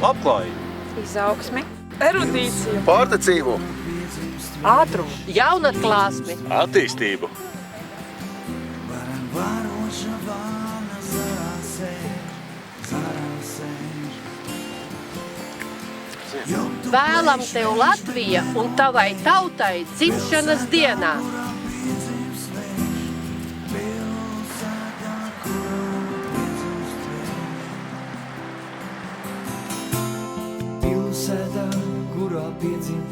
Labklājību, Izaugsmi, erudīciju, Pārtecību, ātrumu, jaunatklāsmi, attīstību, vēlam tev Latvija un tavai tautai dzimšanas dienā. Pilsētā, kurā piedzimta